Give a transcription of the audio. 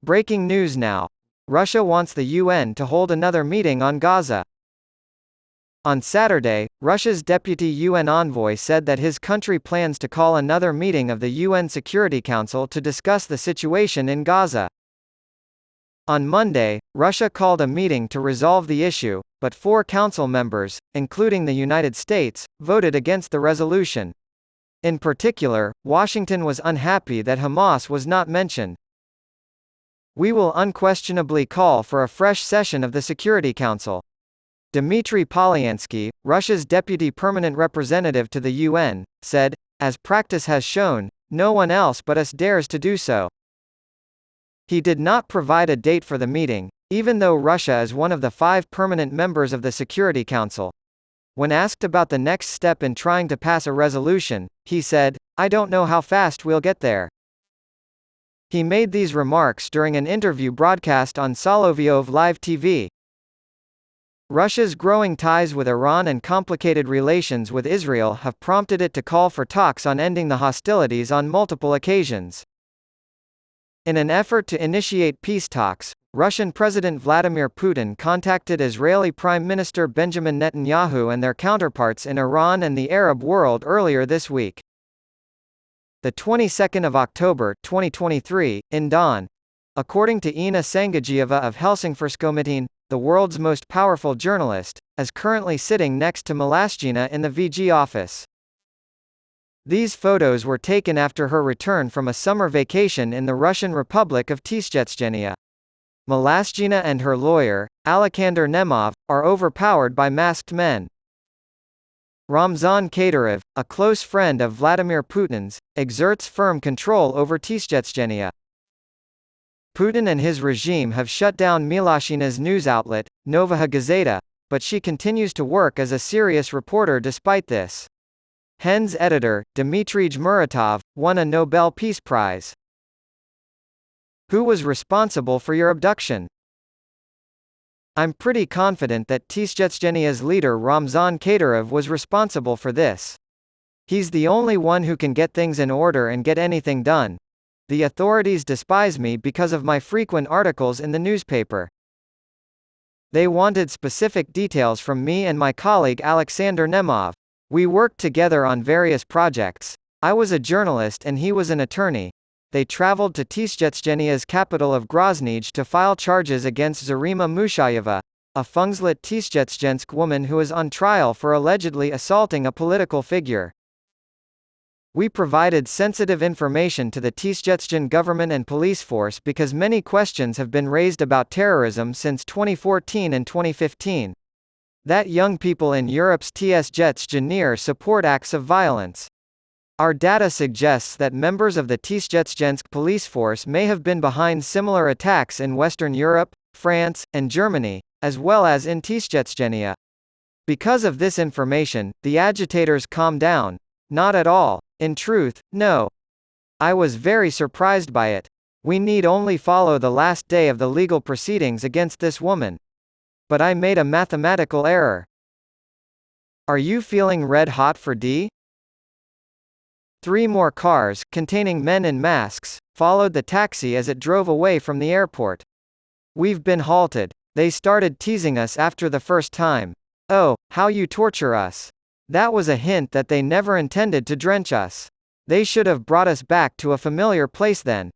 Breaking news now. Russia wants the UN to hold another meeting on Gaza. On Saturday, Russia's deputy UN envoy said that his country plans to call another meeting of the UN Security Council to discuss the situation in Gaza. On Monday, Russia called a meeting to resolve the issue, but 4 council members, including the United States, voted against the resolution. In particular, Washington was unhappy that Hamas was not mentioned. We will unquestionably call for a fresh session of the Security Council. Dmitry Polyansky, Russia's deputy permanent representative to the UN, said, "As practice has shown, no one else but us dares to do so." He did not provide a date for the meeting, even though Russia is one of the 5 permanent members of the Security Council. When asked about the next step in trying to pass a resolution, he said, "I don't know how fast we'll get there." He made these remarks during an interview broadcast on Solovyov Live TV. Russia's growing ties with Iran and complicated relations with Israel have prompted it to call for talks on ending the hostilities on multiple occasions. In an effort to initiate peace talks, Russian President Vladimir Putin contacted Israeli Prime Minister Benjamin Netanyahu and their counterparts in Iran and the Arab world earlier this week. The 22nd of October, 2023, in Dawn. According to Ina Sangagieva of Helsingforskomiteen, the world's most powerful journalist, is currently sitting next to Malaschina in the VG office. These photos were taken after her return from a summer vacation in the Russian Republic of Tsyetchenia. Malaschina and her lawyer, Alexander Nemov, are overpowered by masked men. Ramzan Kadyrov, a close friend of Vladimir Putin's, exerts firm control over Tsyetchenia. Putin and his regime have shut down Miloshina's news outlet, Novaha Gazeta, but she continues to work as a serious reporter despite this. Hen's editor, Dmitry Muratov, won a Nobel Peace Prize. Who was responsible for your abduction? I'm pretty confident that Tsyetchenia's leader Ramzan Kadyrov was responsible for this. He's the only one who can get things in order and get anything done. The authorities despise me because of my frequent articles in the newspaper. They wanted specific details from me and my colleague Alexander Nemov. We worked together on various projects. I was a journalist and he was an attorney. They traveled to Tsyetchenia's capital of Groznyj to file charges against Zarima Mushayeva, a Fungslit Tsyetchensk woman who is on trial for allegedly assaulting a political figure. We provided sensitive information to the Tsyetchen government and police force because many questions have been raised about terrorism since 2014 and 2015. That young people in Europe's Tsyetchen support acts of violence. Our data suggests that members of the Tsyetchensk police force may have been behind similar attacks in Western Europe, France, and Germany, as well as in Tsyetchenia. Because of this information, the agitators calmed down. Not at all. In truth, no. I was very surprised by it. We need only follow the last day of the legal proceedings against this woman. But I made a mathematical error. Are you feeling red hot for D? 3 more cars, containing men in masks, followed the taxi as it drove away from the airport. We've been halted. They started teasing us after the first time. Oh, how you torture us. That was a hint that they never intended to drench us. They should have brought us back to a familiar place then.